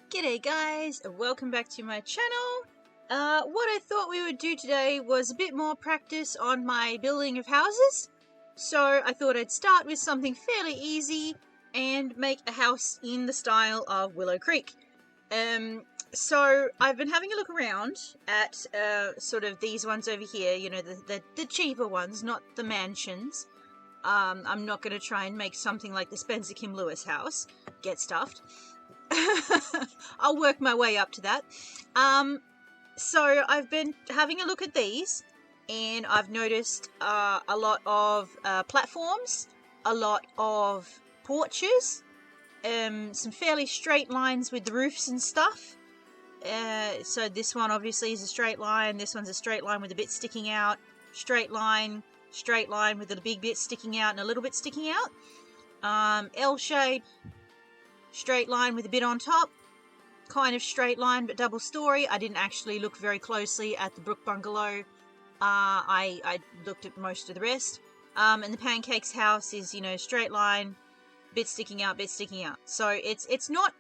G'day guys, and welcome back to my channel. What I thought we would do today was a bit more practice on my building of houses. So I thought I'd start with something fairly easy and make a house in the style of Willow Creek. So I've been having a look around at sort of these ones over here, you know, the cheaper ones, not the mansions. I'm not going to try and make something like the Spencer Kim Lewis house. Get stuffed. I'll work my way up to that. So I've been having a look at these, and I've noticed a lot of platforms, a lot of porches, some fairly straight lines with the roofs and stuff. So this one obviously is a straight line, this one's a straight line with a bit sticking out, straight line with a big bit sticking out and a little bit sticking out, L shape, straight line with a bit on top, kind of straight line but double story. I didn't actually look very closely at the Brook Bungalow. I looked at most of the rest. And the Pancakes house is, you know, straight line, bit sticking out, bit sticking out. So it's not,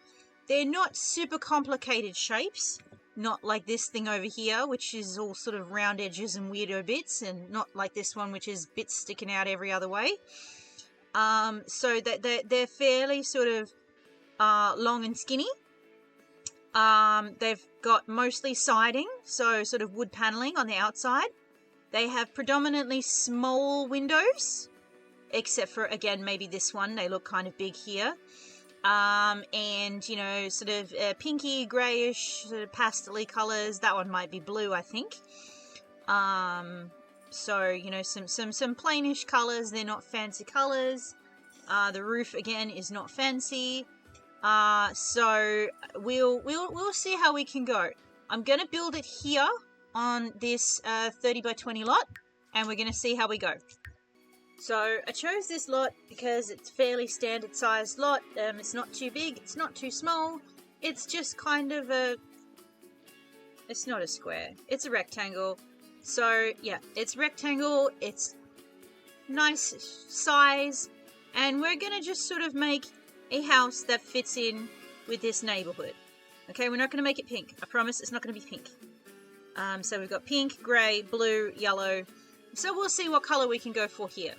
they're not super complicated shapes. Not like this thing over here, which is all sort of round edges and weirdo bits, and not like this one, which is bits sticking out every other way. So they're fairly sort of long and skinny. They've got mostly siding, so sort of wood paneling on the outside. They have predominantly small windows, except for, again, maybe this one. They look kind of big here. And, you know, sort of pinky, greyish, sort of pastel-y colours. That one might be blue, I think. So, you know, some plainish colours. They're not fancy colours. The roof, again, is not fancy. So we'll see how we can go. I'm going to build it here on this 30 by 20 lot, and we're going to see how we go. So I chose this lot because it's a fairly standard sized lot. It's not too big, it's not too small. It's just kind of it's not a square, it's a rectangle. So yeah, it's rectangle, it's nice size, and we're going to just sort of make a house that fits in with this neighborhood. Okay, we're not going to make it pink. I promise it's not going to be pink. So we've got pink, grey, blue, yellow. So we'll see what colour we can go for here.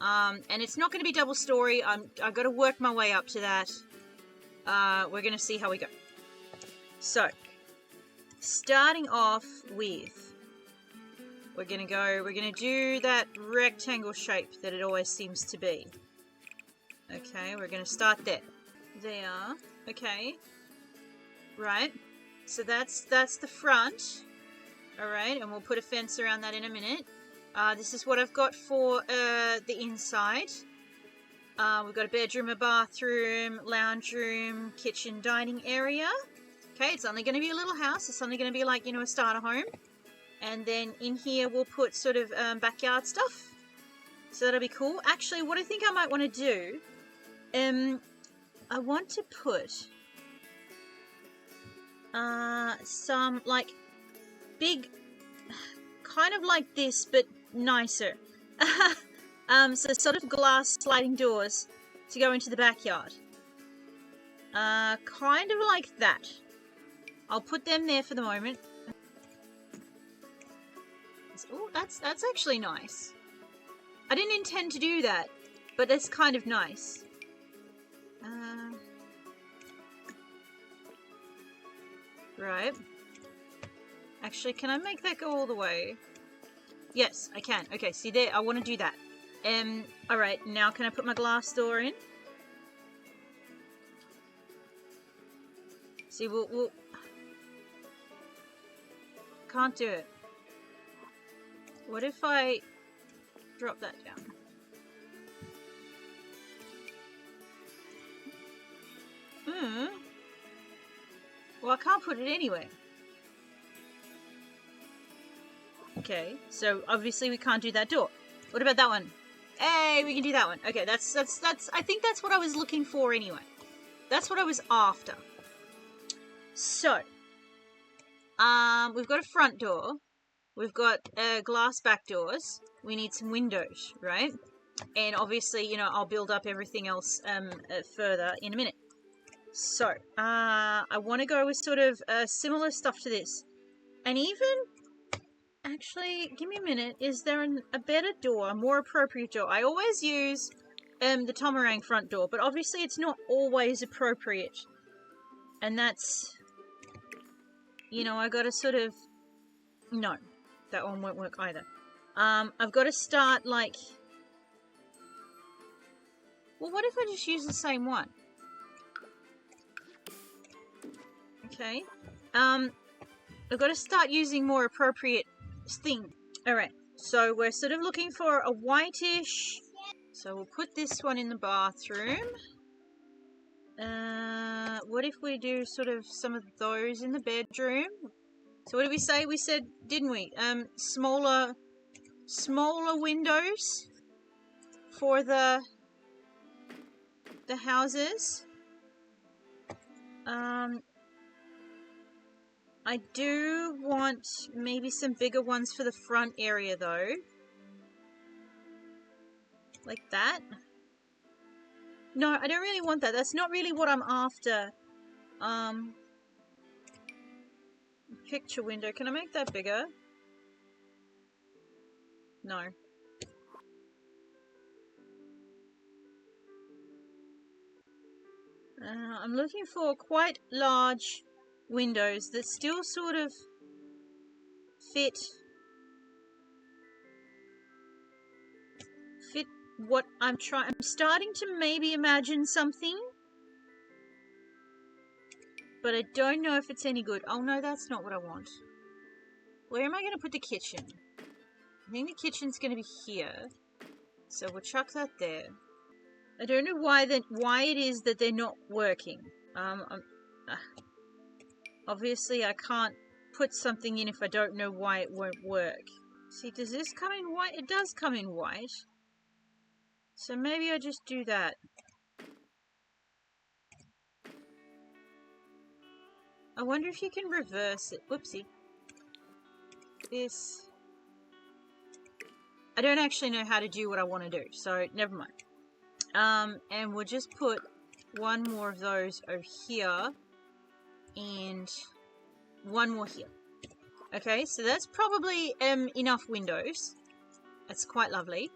And it's not going to be double story. I've got to work my way up to that. We're going to see how we go. So, starting off with, we're going to do that rectangle shape that it always seems to be. Okay, we're going to start there. There. Okay. Right. So that's the front. Alright, and we'll put a fence around that in a minute. This is what I've got for the inside. We've got a bedroom, a bathroom, lounge room, kitchen, dining area. Okay, it's only going to be a little house. It's only going to be like, you know, a starter home. And then in here we'll put sort of backyard stuff. So that'll be cool. Actually, what I think I might want to do, I want to put some like big, kind of like this, but nicer. So sort of glass sliding doors to go into the backyard. Kind of like that. I'll put them there for the moment. Oh, that's actually nice. I didn't intend to do that, but that's kind of nice. Right. Actually, can I make that go all the way? Yes, I can. Okay, see there, I want to do that. Alright, now can I put my glass door in? See, we'll... Can't do it. What if I drop that down? Well, I can't put it anywhere. Okay, so obviously we can't do that door. What about that one? Hey, we can do that one. Okay, that's I think that's what I was looking for anyway. That's what I was after. So, we've got a front door. We've got glass back doors. We need some windows, right? And obviously, you know, I'll build up everything else further in a minute. So, I want to go with sort of similar stuff to this. And even, actually, give me a minute. Is there a better door, a more appropriate door? I always use the Tomarang front door, but obviously it's not always appropriate. And that's, you know, I got to sort of, no, that one won't work either. I've got to start, like, well, what if I just use the same one? Okay. I've got to start using more appropriate thing. Alright, so we're sort of looking for a whitish. So we'll put this one in the bathroom. What if we do sort of some of those in the bedroom? So what did we say? We said, didn't we? Smaller windows for the houses. I do want maybe some bigger ones for the front area though. Like that. No, I don't really want that. That's not really what I'm after. Picture window. Can I make that bigger? No. I'm looking for quite large windows that still sort of fit what I'm trying. I'm starting to maybe imagine something, but I don't know if it's any good. Oh no, that's not what I want. Where am I going to put the kitchen? I think the kitchen's going to be here, so we'll chuck that there. I don't know why it is that they're not working. Obviously I can't put something in if I don't know why it won't work. See, does this come in white? It does come in white. So maybe I just do that. I wonder if you can reverse it. Whoopsie. This. I don't actually know how to do what I want to do, so never mind. And we'll just put one more of those over here. And one more here. Okay, so that's probably enough windows. That's quite lovely.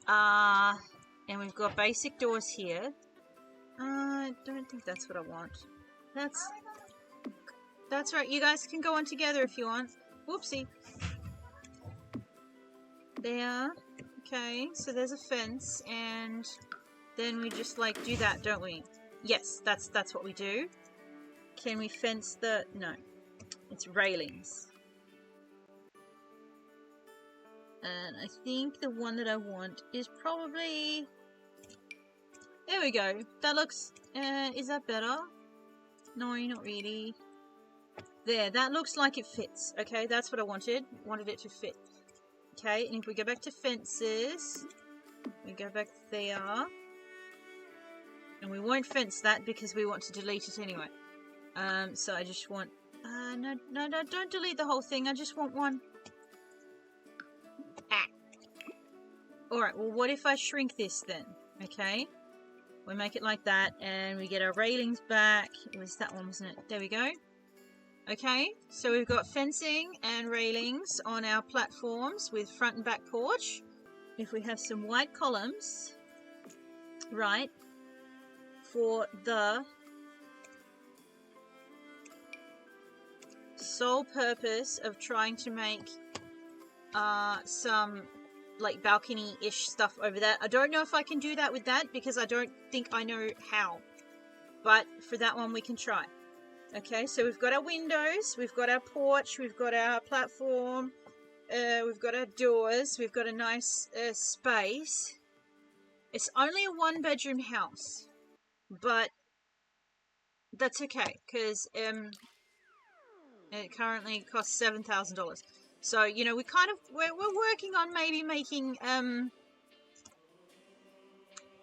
And we've got basic doors here. I don't think that's what I want. That's right. You guys can go on together if you want. Whoopsie. There. Okay, so there's a fence, and then we just like do that, don't we? Yes, that's what we do. Can we fence the... No. It's railings. And I think the one that I want is probably... There we go. That looks... is that better? No, not really. There, that looks like it fits. Okay, that's what I wanted. Wanted it to fit. Okay, and if we go back to fences... We go back there. And we won't fence that because we want to delete it anyway. So I just want... no, don't delete the whole thing. I just want one. Ah. Alright, well, what if I shrink this then? Okay. We make it like that, and we get our railings back. It was that one, wasn't it? There we go. Okay, so we've got fencing and railings on our platforms with front and back porch. If we have some white columns, right, for the sole purpose of trying to make some like balcony-ish stuff over that. I don't know if I can do that with that because I don't think I know how, but for that one we can try. Okay, so we've got our windows, we've got our porch, we've got our platform, we've got our doors, we've got a nice space. It's only a one-bedroom house, but that's okay because it currently costs $7,000. So, you know, we're working on maybe making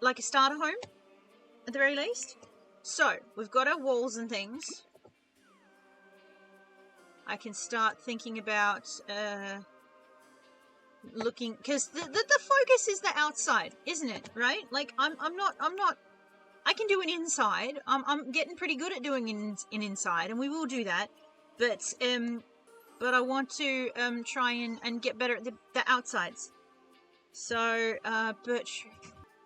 like a starter home at the very least. So, we've got our walls and things. I can start thinking about looking, because the focus is the outside, isn't it? Right? Like I'm not I can do an inside. I'm getting pretty good at doing an inside, and we will do that. But I want to try and get better at the outsides. So birch tree.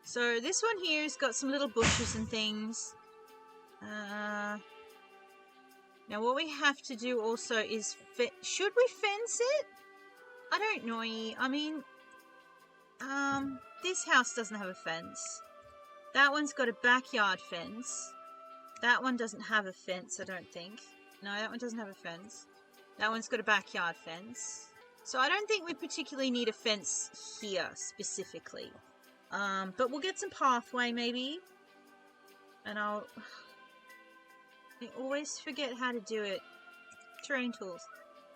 So this one here has got some little bushes and things. Now what we have to do also is should we fence it? I don't know. I mean, this house doesn't have a fence. That one's got a backyard fence. That one doesn't have a fence, I don't think. No, that one doesn't have a fence. That one's got a backyard fence. So I don't think we particularly need a fence here, specifically. But we'll get some pathway, maybe. And I always forget how to do it. Terrain tools.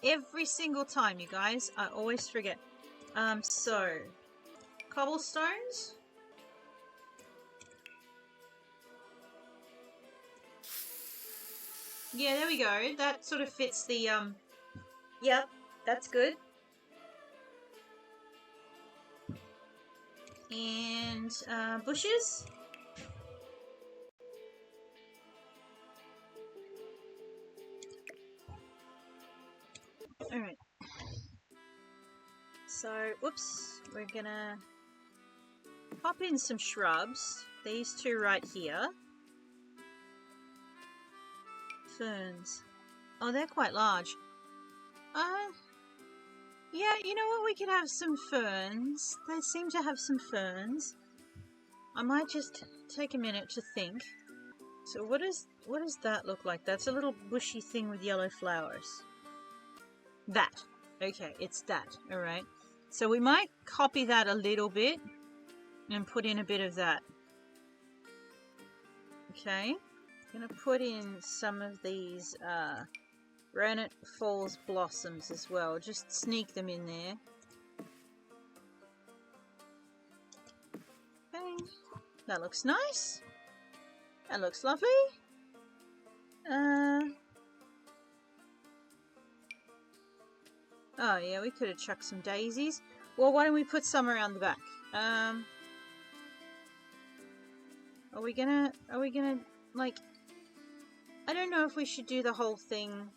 Every single time, you guys. I always forget. So... cobblestones? Yeah, there we go. That sort of fits the, Yep, that's good. And, bushes? Alright. So, whoops, we're gonna pop in some shrubs. These two right here. Ferns. Oh, they're quite large. Yeah, you know what? We could have some ferns. They seem to have some ferns. I might just take a minute to think. So what does that look like? That's a little bushy thing with yellow flowers. That. Okay, it's that. Alright. So we might copy that a little bit and put in a bit of that. Okay. I'm going to put in some of these Granite Falls blossoms as well. Just sneak them in there. Okay. That looks nice. That looks lovely. Oh yeah, we could have chucked some daisies. Well, why don't we put some around the back? Are we gonna like... I don't know if we should do the whole thing.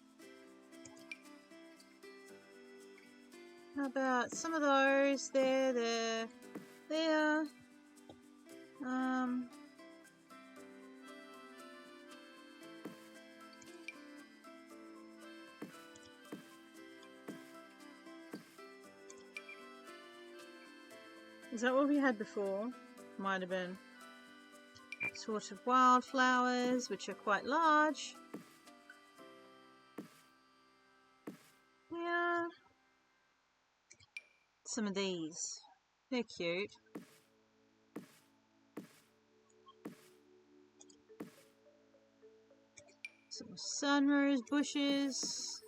How about some of those? There. Is that what we had before? Might have been. Sort of wildflowers, which are quite large. Yeah. Some of these. They're cute. Some sunrose bushes.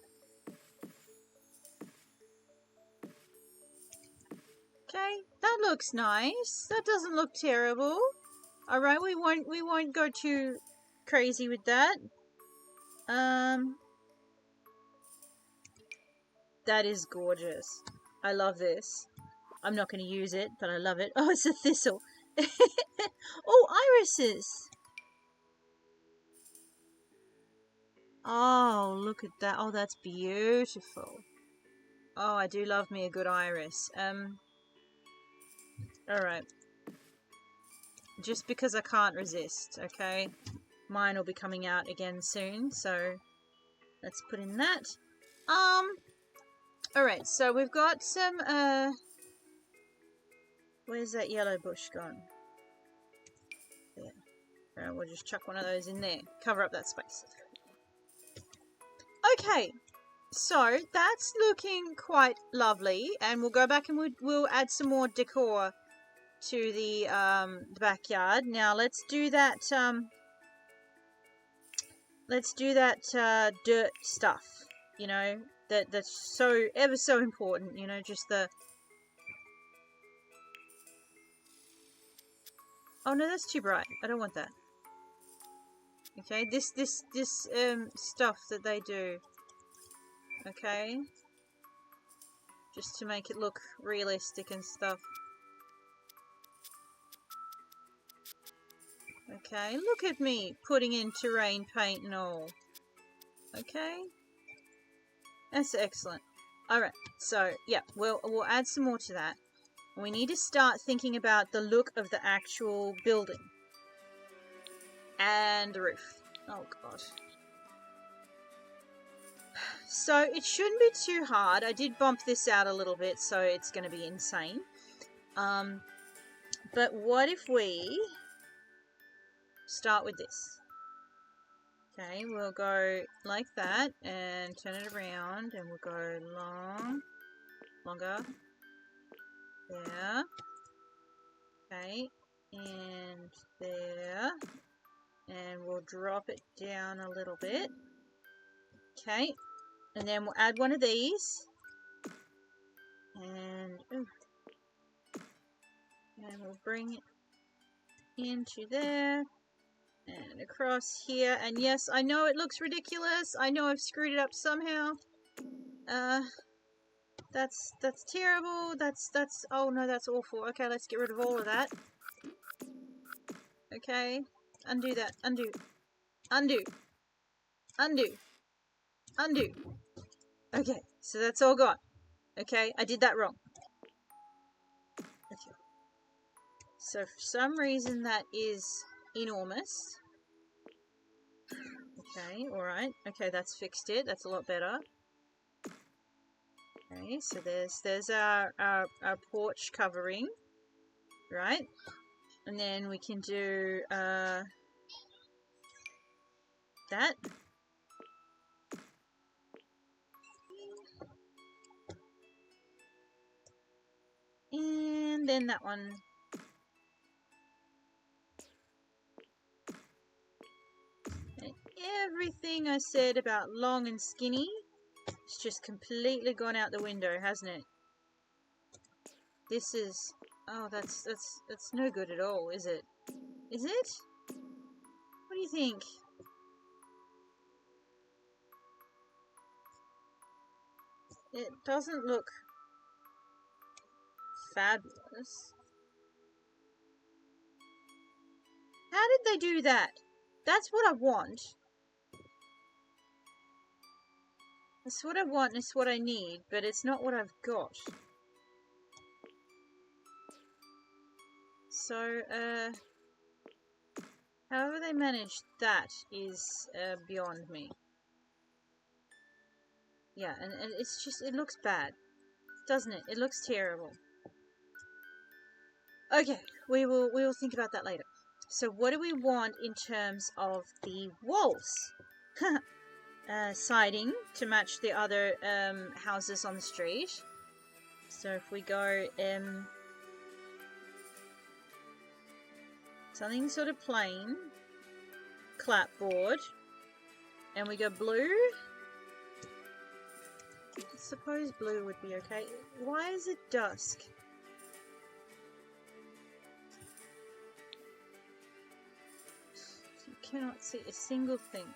Okay, that looks nice. That doesn't look terrible. Alright, we won't go too crazy with that. That is gorgeous. I love this. I'm not going to use it, but I love it. Oh, it's a thistle. Oh, irises. Oh, look at that. Oh, that's beautiful. Oh, I do love me a good iris. Alright. Just because I can't resist, okay? Mine will be coming out again soon, so let's put in that. Alright, so we've got some, where's that yellow bush gone? There. Alright, we'll just chuck one of those in there. Cover up that space. Okay, so that's looking quite lovely, and we'll go back and we'll add some more decor to the backyard. Now let's do that dirt stuff, you know, that's so ever so important, you know, just the... Oh no, that's too bright. I don't want that. Okay, this stuff that they do. Okay, just to make it look realistic and stuff. Okay, look at me putting in terrain paint and all. Okay, that's excellent. Alright, so yeah, we'll add some more to that. We need to start thinking about the look of the actual building. And the roof. Oh god. So it shouldn't be too hard. I did bump this out a little bit, so it's going to be insane. But what if we start with this? Okay, we'll go like that and turn it around, and we'll go longer. There. Okay, and there. And we'll drop it down a little bit. Okay, and then we'll add one of these. And we'll bring it into there. And across here. And yes, I know it looks ridiculous. I know I've screwed it up somehow. That's terrible. That's oh no, that's awful. Okay, let's get rid of all of that. Okay. Undo that. Undo. Undo. Undo. Undo. Okay, so that's all gone. Okay, I did that wrong. Okay. So for some reason that is enormous. Okay, alright. Okay, that's fixed it. That's a lot better. Okay, so there's our porch covering. Right? And then we can do that. And then that one. And everything I said about long and skinny, it's just completely gone out the window, hasn't it? This is... oh, that's no good at all, is it? Is it? What do you think? It doesn't look fabulous. How did they do that? That's what I want. It's what I want and it's what I need, but it's not what I've got. So, however they managed that is beyond me. Yeah, and it's just, it looks bad, doesn't it? It looks terrible. Okay, we will think about that later. So what do we want in terms of the walls? Siding to match the other houses on the street. So if we go something sort of plain, clapboard, and we go blue. I suppose blue would be okay. Why is it dusk? You cannot see a single thing.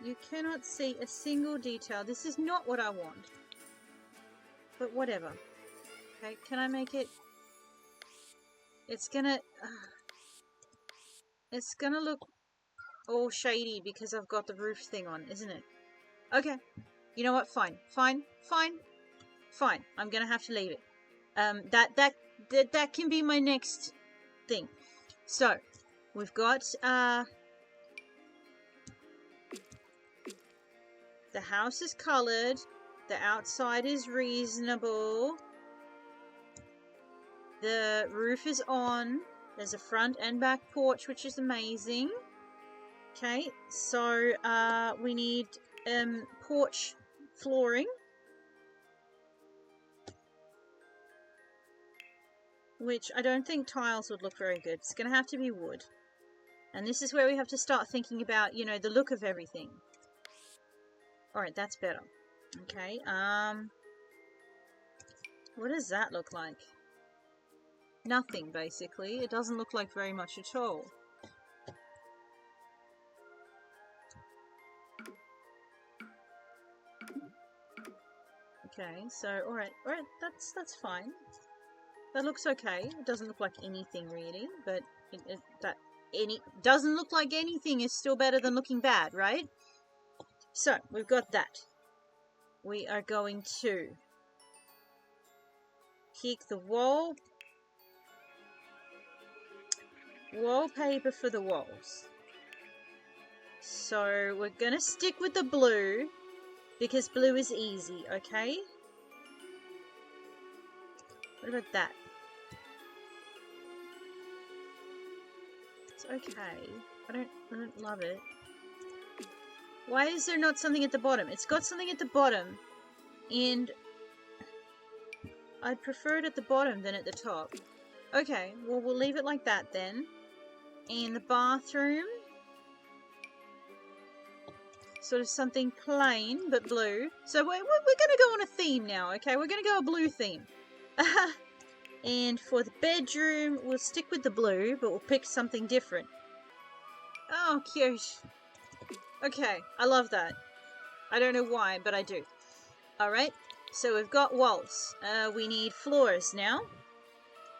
You cannot see a single detail. This is not what I want. But whatever. Okay, can I make it... It's gonna look all shady because I've got the roof thing on, isn't it? Okay. You know what? Fine. Fine. Fine. Fine. I'm gonna have to leave it. That can be my next thing. So, we've got, the house is coloured. The outside is reasonable. The roof is on. There's a front and back porch, which is amazing. Okay, so we need porch flooring, which I don't think tiles would look very good. It's going to have to be wood. And this is where we have to start thinking about, you know, the look of everything. Alright, that's better. Okay, what does that look like? Nothing, basically. It doesn't look like very much at all. Okay, so, alright, that's fine. That looks okay. It doesn't look like anything, really, but doesn't look like anything is still better than looking bad, right? So, we've got that. We are going to pick the wallpaper for the walls. So, we're going to stick with the blue because blue is easy, okay? What about that? It's okay. I don't love it. Why is there not something at the bottom? It's got something at the bottom, and I'd prefer it at the bottom than at the top. Okay, well, we'll leave it like that then. And the bathroom, sort of something plain but blue. So we're going to go on a theme now, okay? We're going to go a blue theme. And for the bedroom, we'll stick with the blue, but we'll pick something different. Oh, cute. Okay, I love that. I don't know why, but I do. Alright, so we've got walls. We need floors now.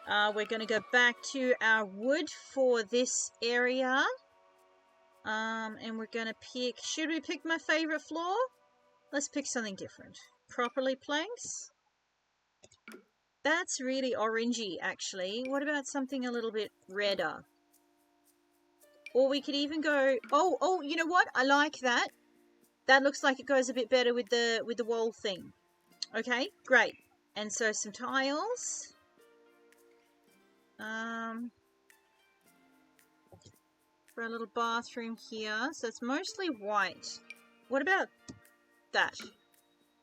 We're going to go back to our wood for this area. And we're going to pick... Should we pick my favorite floor? Let's pick something different. Properly planks. That's really orangey, actually. What about something a little bit redder? Or we could even go... Oh, you know what? I like that. That looks like it goes a bit better with the wall thing. Okay, great. And so some tiles. For a little bathroom here. So it's mostly white. What about that?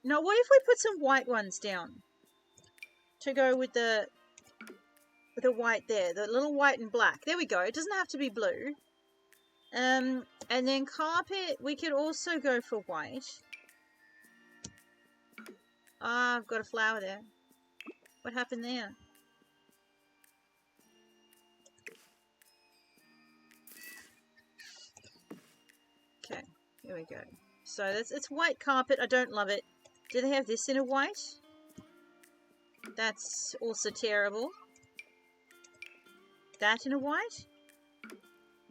No, what if we put some white ones down? To go with the white there. The little white and black. There we go. It doesn't have to be blue. And then carpet, we could also go for white. Ah, I've got a flower there. What happened there? Okay, here we go. So it's white carpet. I don't love it. Do they have this in a white? That's also terrible. That in a white?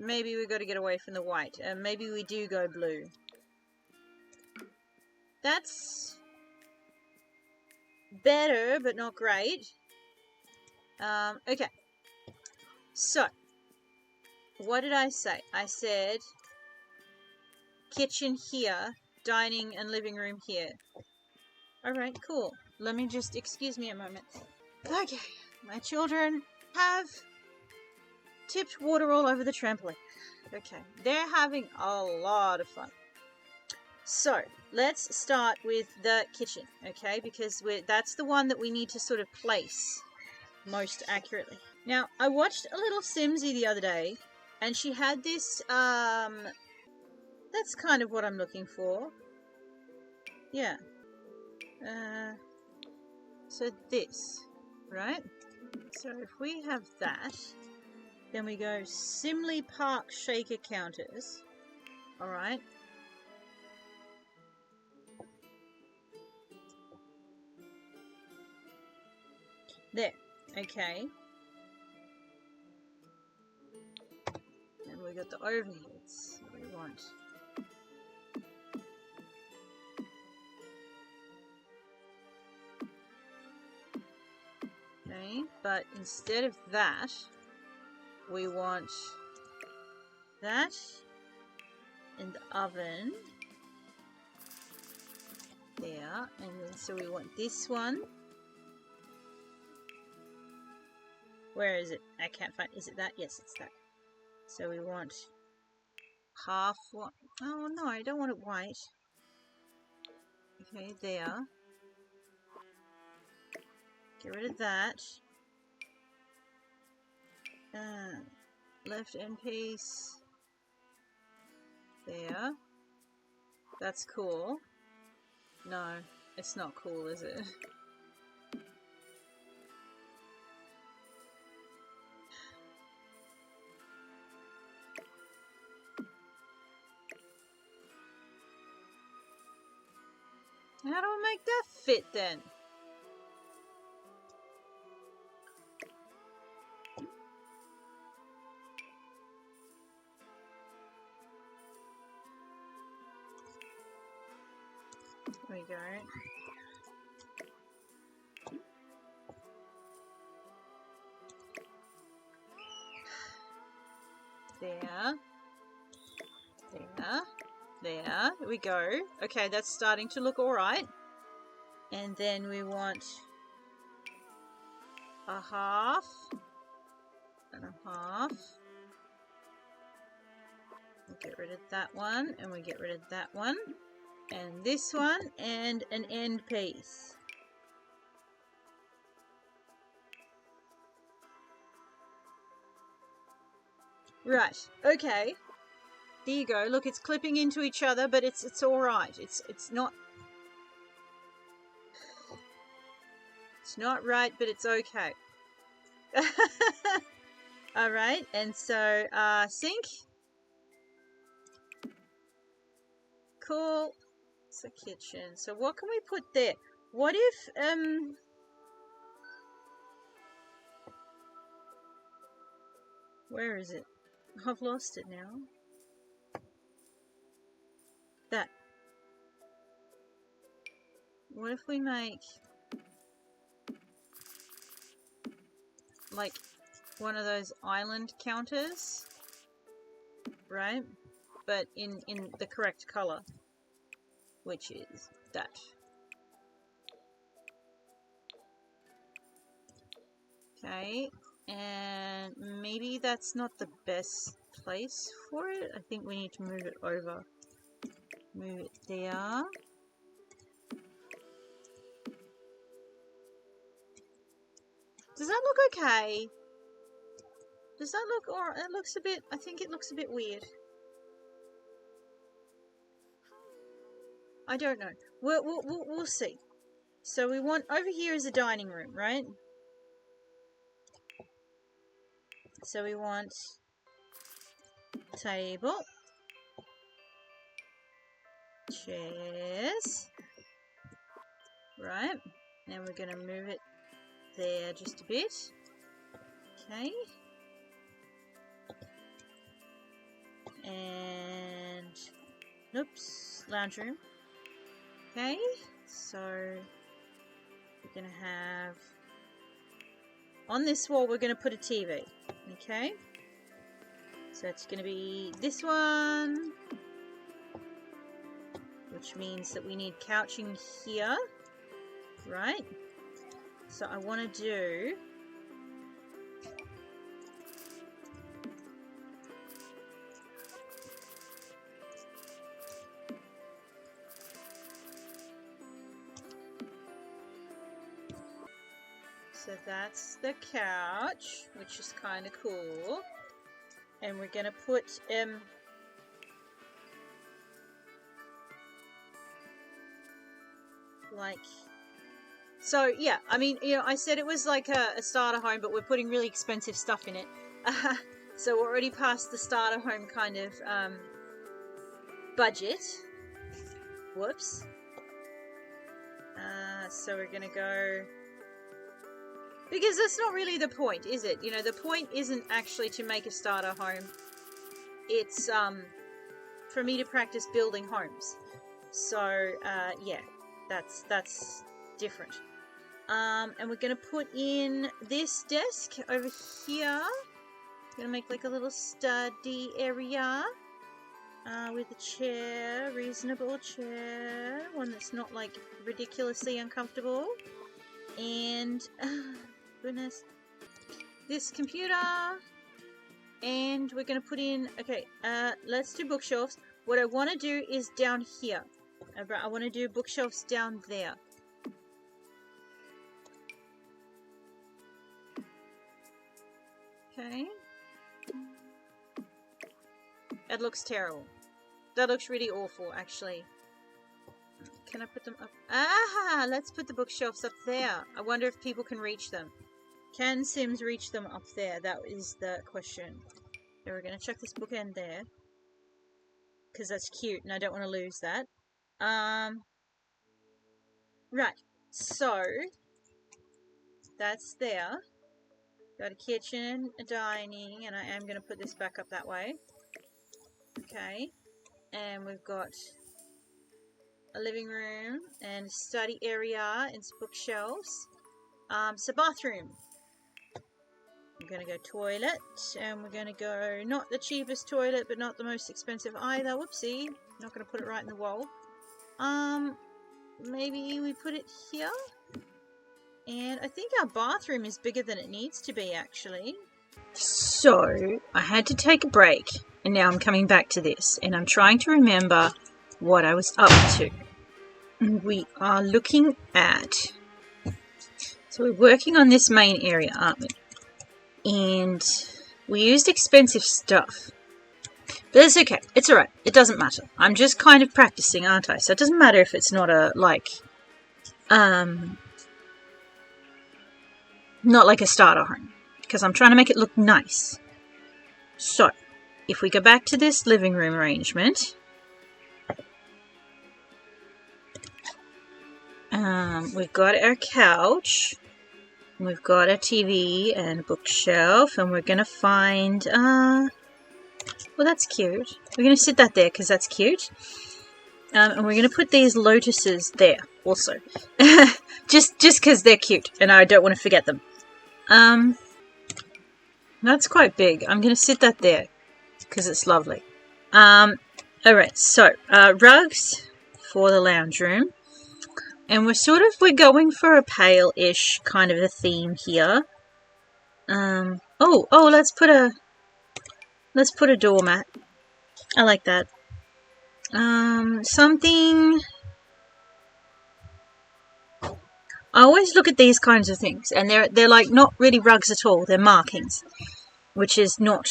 Maybe we've got to get away from the white. Maybe we do go blue. That's better, but not great. Okay. So, what did I say? I said kitchen here, dining and living room here. Alright, cool. Let me just, excuse me a moment. Okay, my children have tipped water all over the trampoline. Okay, they're having a lot of fun. So, let's start with the kitchen, okay? Because that's the one that we need to sort of place most accurately. Now, I watched a little Simsy the other day, and she had this, that's kind of what I'm looking for. Yeah. So this, right? So if we have that, then we go Simley Park shaker counters. Alright. There. Okay. And we got the overheads. What do we want? Okay, but instead of that, we want that in the oven. There. And then so we want this one. Where is it? I can't find. Is it that? Yes, it's that. So we want half one. Oh no, I don't want it white. Okay, there. Get rid of that. Left end piece. There. That's cool. No, it's not cool, is it? How do I make that fit then? There we go. There. There. There we go. Okay, that's starting to look alright. And then we want a half and a half. We'll get rid of that one, and we get rid of that one, and this one, and an end piece. Right, okay. There you go. Look, it's clipping into each other, but it's all right. It's not right, but it's okay. All right, and so sink. Cool. It's a kitchen. So what can we put there? What if where is it? I've lost it now. That. What if we make like one of those island counters, right? But in the correct color, which is that. Okay, and maybe that's not the best place for it. I think we need to move it over. Move it there. Does that look okay? Does that look, or it looks a bit, I think it looks a bit weird. I don't know. We'll see. So we want, over here is a dining room, right? So we want table, chairs, right? Now we're going to move it there just a bit. Okay. And, oops, lounge room. Okay, so we're going to have, on this wall we're going to put a TV. Okay, so it's going to be this one, which means that we need couching here, right? So I want to do so that's the couch, which is kind of cool. And we're going to put like, so yeah, I mean, you know, I said it was like a starter home, but we're putting really expensive stuff in it. So we're already past the starter home kind of budget. Whoops. So we're going to go, because that's not really the point, is it? You know, the point isn't actually to make a starter home. It's for me to practice building homes. So yeah, that's different. And we're going to put in this desk over here. Going to make like a little study area with a chair, reasonable chair, one that's not like ridiculously uncomfortable. And goodness, this computer. And we're going to put in, okay, let's do bookshelves. What I want to do is down here. I want to do bookshelves down there. Okay. That looks terrible. That looks really awful, actually. Can I put them up? Ah! Let's put the bookshelves up there. I wonder if people can reach them. Can Sims reach them up there? That is the question. So we're going to chuck this bookend there. Because that's cute and I don't want to lose that. Right. So, that's there. Got a kitchen, a dining, and I am going to put this back up that way. Okay. And we've got a living room and a study area and some bookshelves. So bathroom. We're going to go toilet, and we're going to go not the cheapest toilet, but not the most expensive either. Whoopsie. Not going to put it right in the wall. Maybe we put it here. And I think our bathroom is bigger than it needs to be, actually. So, I had to take a break, and now I'm coming back to this, and I'm trying to remember what I was up to. We are looking at... So we're working on this main area, aren't we? And we used expensive stuff. But it's okay. It's alright. It doesn't matter. I'm just kind of practicing, aren't I? So it doesn't matter if it's not a, like... not like a starter home. Because I'm trying to make it look nice. So, if we go back to this living room arrangement... we've got our couch... We've got a TV and a bookshelf, and we're going to find, well, that's cute. We're going to sit that there because that's cute. And we're going to put these lotuses there also. just because they're cute, and I don't want to forget them. That's quite big. I'm going to sit that there because it's lovely. Alright, so, rugs for the lounge room. And we're going for a pale-ish kind of a theme here. Let's put a doormat. I like that. Something... I always look at these kinds of things, and they're like not really rugs at all. They're markings, which is not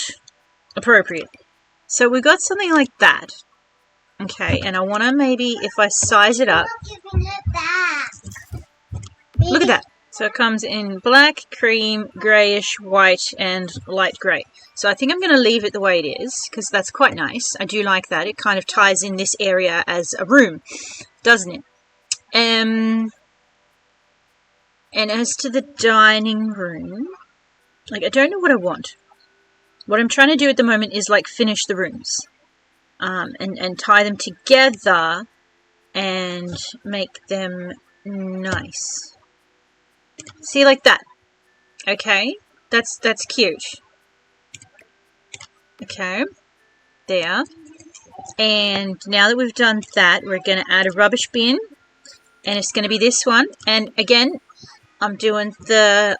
appropriate. So we got something like that. Okay, and I want to maybe, if I size it up... Look at that. So it comes in black, cream, greyish, white, and light grey. So I think I'm going to leave it the way it is, because that's quite nice. I do like that. It kind of ties in this area as a room, doesn't it? And as to the dining room, like, I don't know what I want. What I'm trying to do at the moment is, like, finish the rooms. And tie them together and make them nice. See, like that. Okay, that's cute. Okay, there. And now that we've done that, we're going to add a rubbish bin, and it's going to be this one. And again, I'm doing the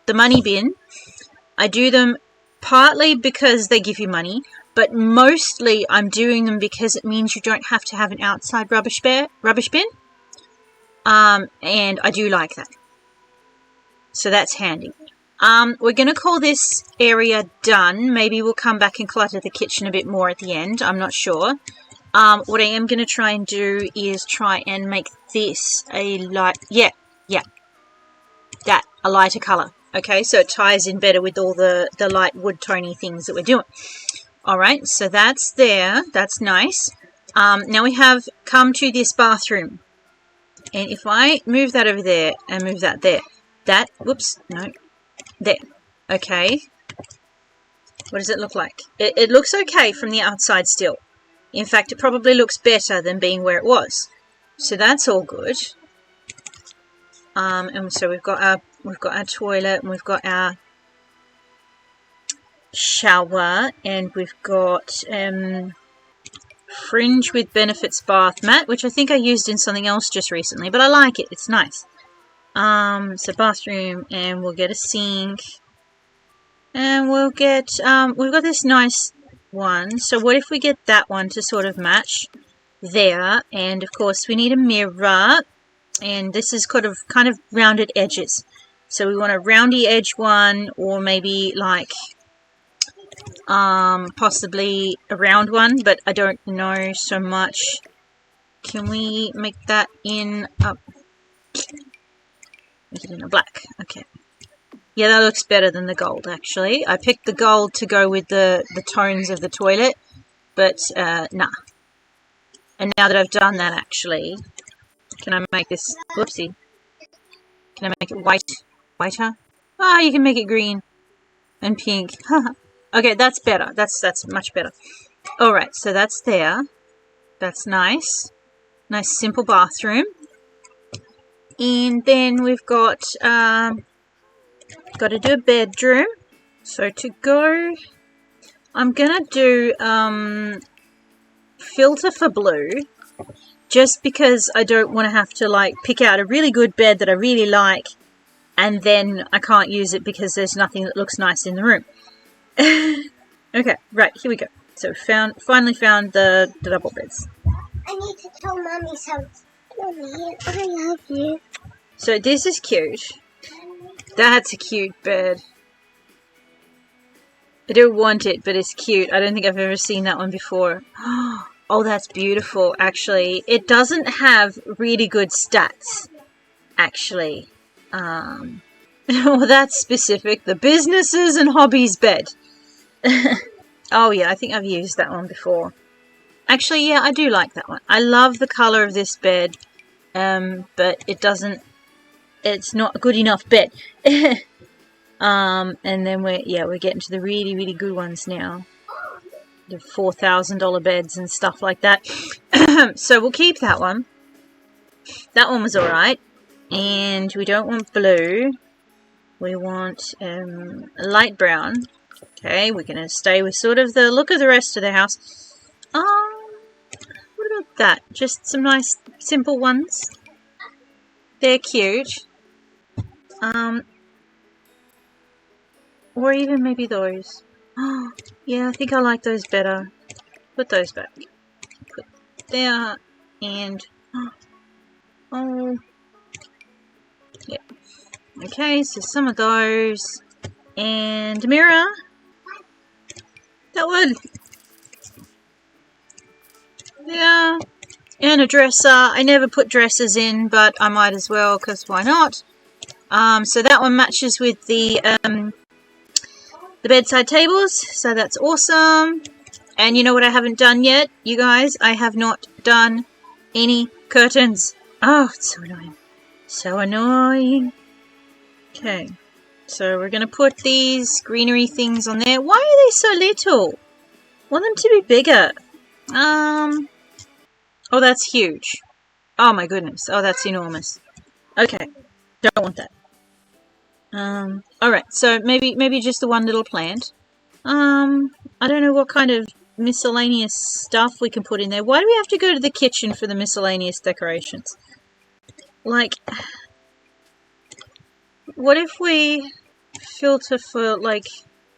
the money bin. I do them partly because they give you money, but mostly I'm doing them because it means you don't have to have an outside rubbish bin. And I do like that. So that's handy. We're going to call this area done. Maybe we'll come back and clutter the kitchen a bit more at the end. I'm not sure. What I am going to try and do is try and make this a light... Yeah. That, a lighter colour. Okay, so it ties in better with all the light wood tony things that we're doing. Alright, so that's there. That's nice. Now we have come to this bathroom. And if I move that over there and move that there, there. Okay. What does it look like? It looks okay from the outside still. In fact, it probably looks better than being where it was. So that's all good. And so we've got our toilet, and we've got our shower, and we've got Fringe with Benefits bath mat, which I think I used in something else just recently, but I like it. It's nice. So bathroom, and we'll get a sink, and we'll get we've got this nice one. So what if we get that one to sort of match there? And of course we need a mirror. And this is kind of rounded edges. So we want a roundy edge one, or maybe like possibly a round one, but I don't know so much. Can we make that in make it in a black? Okay. Yeah, that looks better than the gold, actually. I picked the gold to go with the tones of the toilet, but nah. And now that I've done that, actually, can I make this... Whoopsie. Can I make it whiter? Ah, you can make it green and pink. Okay, that's better. That's much better. Alright, so that's there. That's nice. Nice simple bathroom. And then we've got to do a bedroom. So to go, I'm gonna do filter for blue, just because I don't want to have to like pick out a really good bed that I really like, and then I can't use it because there's nothing that looks nice in the room. Okay, right, here we go. So finally found the double beds. I need to tell Mommy something. Mommy, I love you. So this is cute. That's a cute bed. I don't want it, but it's cute. I don't think I've ever seen that one before. Oh, that's beautiful, actually. It doesn't have really good stats, actually. Well, that's specific. The businesses and hobbies bed. Oh, yeah, I think I've used that one before. Actually, yeah, I do like that one. I love the colour of this bed, but it's not a good enough bed. And then we're getting to the really, really good ones now. The $4,000 beds and stuff like that. So we'll keep that one. That one was alright. And we don't want blue. We want light brown. Okay, we're going to stay with sort of the look of the rest of the house. What about that? Just some nice, simple ones. They're cute. Or even maybe those. Oh, yeah, I think I like those better. Put those back. Put there, and oh, yeah. Okay, so some of those, and a mirror. That one. Yeah, and a dresser. I never put dressers in, but I might as well, because why not? So that one matches with the bedside tables, so that's awesome. And you know what I haven't done yet, you guys? I have not done any curtains. Oh, it's so annoying. So annoying. Okay, so we're going to put these greenery things on there. Why are they so little? I want them to be bigger. Oh, that's huge. Oh my goodness. Oh, that's enormous. Okay, don't want that. Alright, so maybe just the one little plant. I don't know what kind of miscellaneous stuff we can put in there. Why do we have to go to the kitchen for the miscellaneous decorations? Like, what if we filter for, like,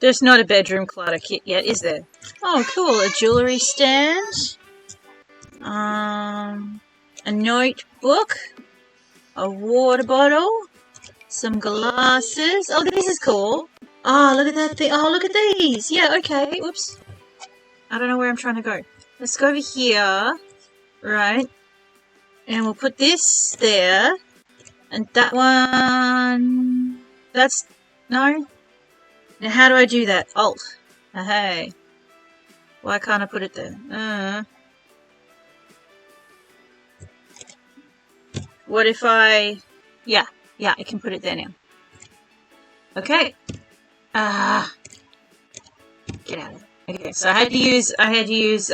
there's not a bedroom clutter kit yet, is there? Oh, cool, a jewellery stand. A notebook. A water bottle. Some glasses. Oh, this is cool. Oh, look at that thing. Oh, look at these. Yeah, okay. Whoops. I don't know where I'm trying to go. Let's go over here. Right. And we'll put this there. And that one... That's... No? Now, how do I do that? Alt. Hey. Why can't I put it there? What if I... Yeah, I can put it there now. Okay. Get out of it. Okay, so I had to use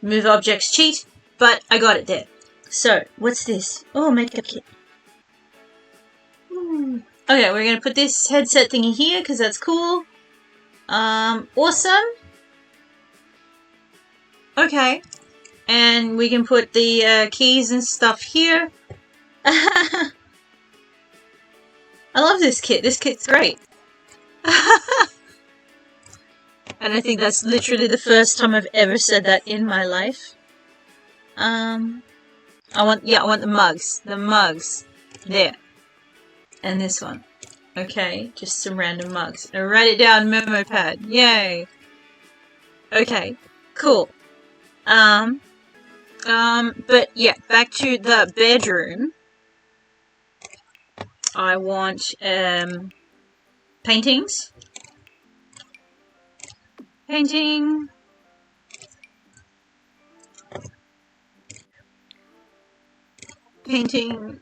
move objects cheat, but I got it there. So, what's this? Oh, makeup kit. Okay, we're gonna put this headset thingy here because that's cool. Awesome. Okay. And we can put the keys and stuff here. I love this kit. This kit's great. And I think that's literally the first time I've ever said that in my life. I want the mugs. The mugs. There. And this one. Okay, just some random mugs. And write it down, memo pad. Yay. Okay, cool. But yeah, back to the bedroom. I want, paintings. Painting. Painting.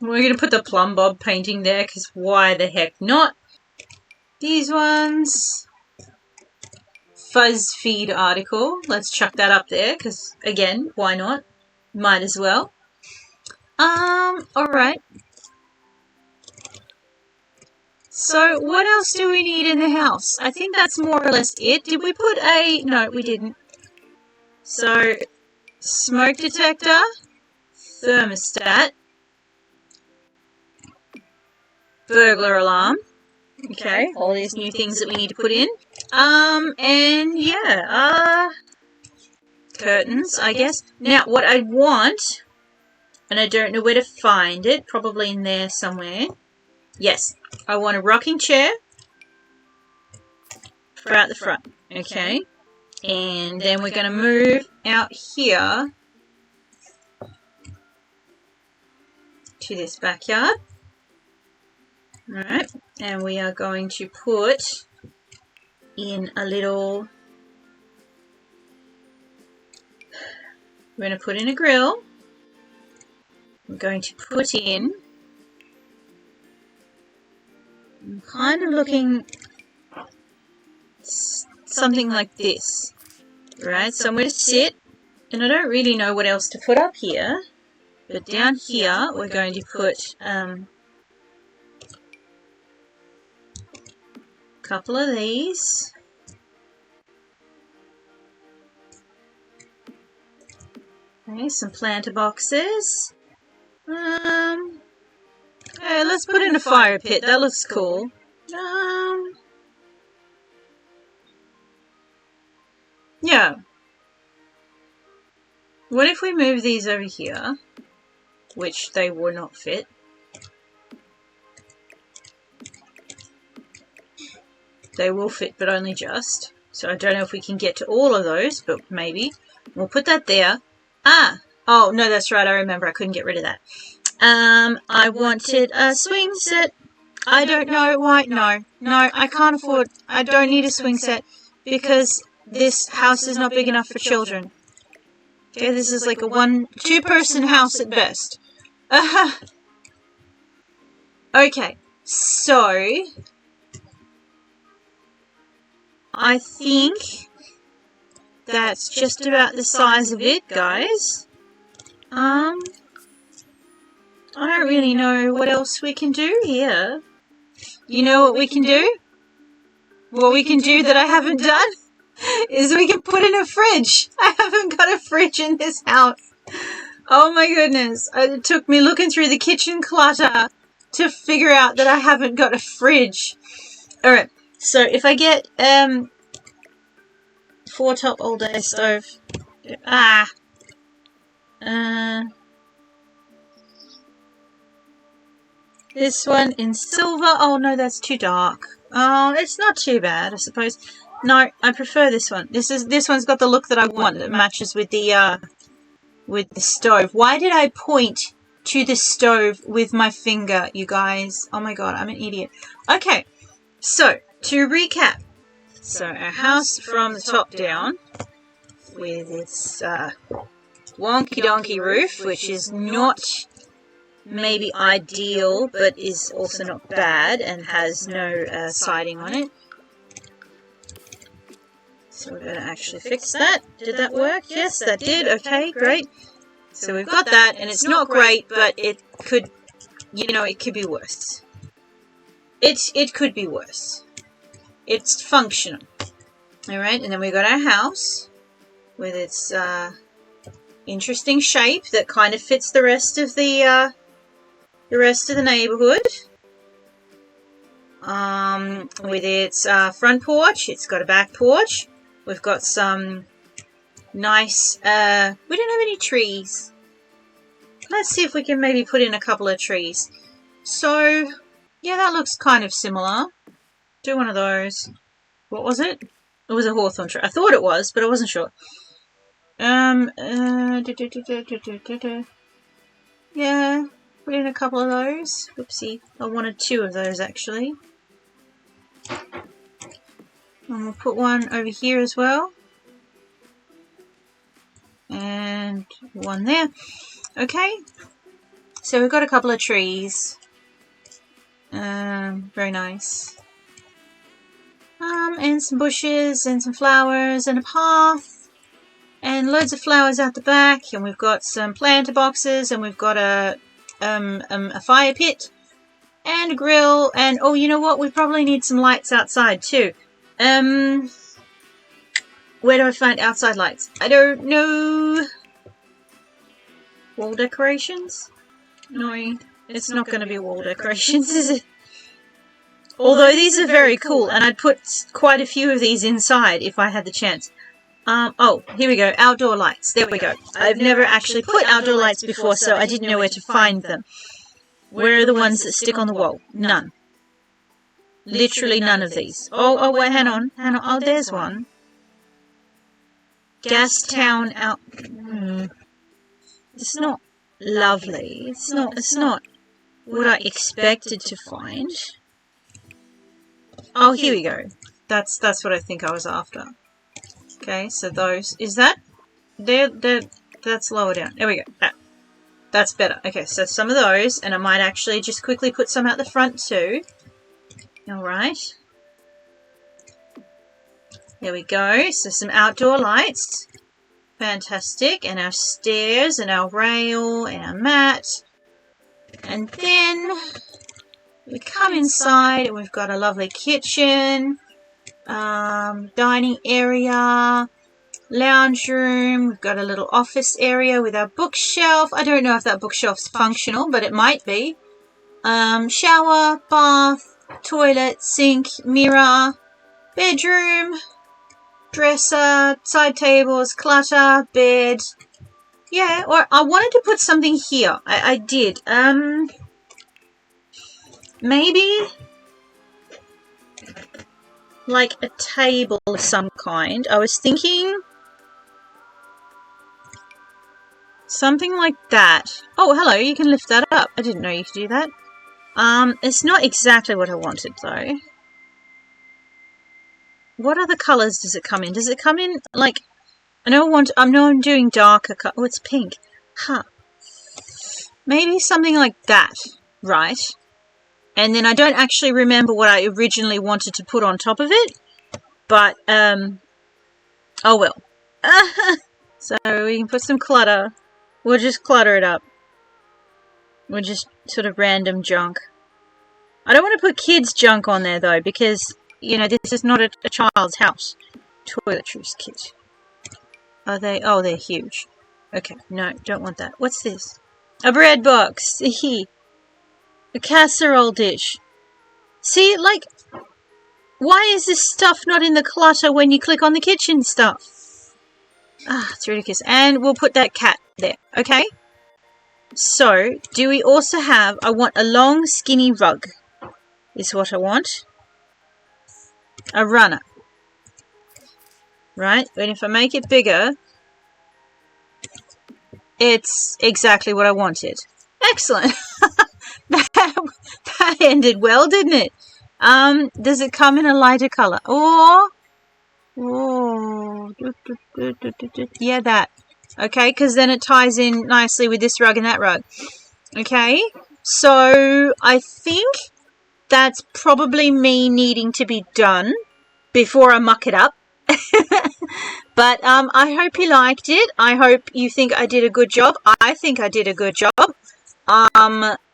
We're going to put the Plum Bob painting there, because why the heck not? These ones. fuzz feed article. Let's chuck that up there because, again, why not? Might as well. Alright. So, what else do we need in the house? I think that's more or less it. Did we put a... No, we didn't. So, smoke detector, thermostat, burglar alarm. Okay, all these new things that we need to put in. And yeah, curtains, I guess. Now, what I want, and I don't know where to find it, probably in there somewhere. Yes, I want a rocking chair for out the front. Okay, and then we're going to move out here to this backyard. Alright, and we are going to put in a little, we're going to put in a grill. We're going to put in, I'm kind of looking something like this, right? Somewhere to sit, and I don't really know what else to put up here, but down here we're going to put a couple of these. Okay, some planter boxes. Hey, let's put in a fire pit. That looks cool. Yeah. What if we move these over here? Which they will not fit. They will fit, but only just. So I don't know if we can get to all of those, but maybe. We'll put that there. Ah! Oh, no, that's right. I remember. I couldn't get rid of that. I wanted a swing set. I don't know why. No, I can't afford. I don't need a swing set because this house is not big enough for children. Okay, this is like a two-person house at best. Okay, so I think that's just about the size of it, guys. I don't really know what else we can do here. You know what we can do? What we can do that I haven't done is we can put in a fridge. I haven't got a fridge in this house. Oh my goodness. It took me looking through the kitchen clutter to figure out that I haven't got a fridge. Alright, so if I get 4-top all-day stove. This one in silver. Oh no, that's too dark. Oh, it's not too bad, I suppose. No, I prefer this one. This one's got the look that I want. It matches with the stove. Why did I point to the stove with my finger, you guys? Oh my god, I'm an idiot. Okay, so to recap. So our house from the top down with its wonky donkey roof, which is not maybe ideal, but is also not bad and has no siding on it. So we're going to actually fix that. Did that work? Yes, that did. Okay, great. So we've got that, and it's not great, but it could, it could be worse. It could be worse. It's functional. Alright, and then we got our house with its interesting shape that kind of fits the rest of the neighborhood. With its front porch, it's got a back porch. We've got some nice, we don't have any trees. Let's see if we can maybe put in a couple of trees. So, yeah, that looks kind of similar. Do one of those. What was it? It was a hawthorn tree. I thought it was, but I wasn't sure. Yeah, put in a couple of those. Oopsie. I wanted 2 of those, actually. And we'll put one over here as well. And one there. Okay. So we've got a couple of trees. Very nice. And and some bushes and some flowers and a path and loads of flowers out the back, and we've got some planter boxes, and we've got a fire pit and a grill, and oh, you know what? We probably need some lights outside too. Where do I find outside lights? I don't know. Wall decorations? No, it's not going to be wall decorations, is it? Although these are very cool, and I'd put quite a few of these inside if I had the chance. Oh, here we go. Outdoor lights. There we go. I've never actually put outdoor lights before, so I didn't know where to find them. Where are the ones that stick on the wall? None. Literally none of these. Oh, wait, hang on. Oh, there's one. Gastown out. It's not lovely. It's not what I expected to find. Oh, here we go. That's what I think I was after. Okay, so those, is that? That's lower down. There we go. That's better. Okay, so some of those, and I might actually just quickly put some out the front too. Alright. There we go. So some outdoor lights. Fantastic. And our stairs, and our rail, and our mat. And then we come inside, and we've got a lovely kitchen. Dining area, lounge room, we've got a little office area with our bookshelf. I don't know if that bookshelf's functional, but it might be. Shower, bath, toilet, sink, mirror, bedroom, dresser, side tables, clutter, bed. Yeah, or I wanted to put something here. I did. Maybe like a table of some kind. I was thinking something like that. Oh, hello, you can lift that up. I didn't know you could do that. It's not exactly what I wanted, though. What other colours does it come in? Does it come in, like... I know I'm doing darker colour. Oh, it's pink. Huh. Maybe something like that, right? And then I don't actually remember what I originally wanted to put on top of it. But, oh well. So we can put some clutter. We'll just clutter it up. We'll just sort of random junk. I don't want to put kids' junk on there, though, because, you know, this is not a child's house. Toiletries kit. Are they? Oh, they're huge. Okay, no, don't want that. What's this? A bread box. A casserole dish. See, like, why is this stuff not in the clutter when you click on the kitchen stuff? Ah, it's ridiculous. And we'll put that cat there, okay? So, do we also have... I want a long, skinny rug. Is what I want. A runner. Right? And if I make it bigger... It's exactly what I wanted. Excellent! That ended well, didn't it? Does it come in a lighter colour? Yeah, that. Okay, because then it ties in nicely with this rug and that rug. Okay, so I think that's probably me needing to be done before I muck it up. But I hope you liked it. I hope you think I did a good job. I think I did a good job.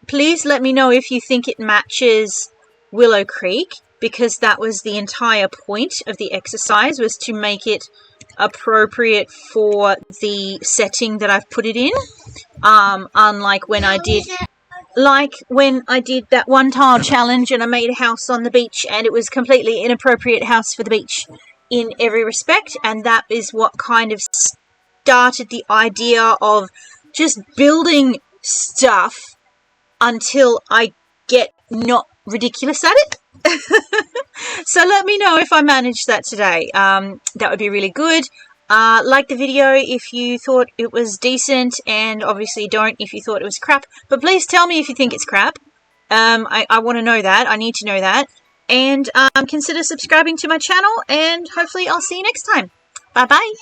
Please let me know if you think it matches Willow Creek, because that was the entire point of the exercise, was to make it appropriate for the setting that I've put it in. Unlike when I did that one tile challenge and I made a house on the beach and it was completely inappropriate house for the beach in every respect, and that is what kind of started the idea of just building stuff until I get not ridiculous at it. So let me know if I managed that today. That would be really good. Like the video if you thought it was decent, and obviously don't if you thought it was crap. But please tell me if you think it's crap. I want to know that. I need to know that. And consider subscribing to my channel, and hopefully I'll see you next time. Bye-bye.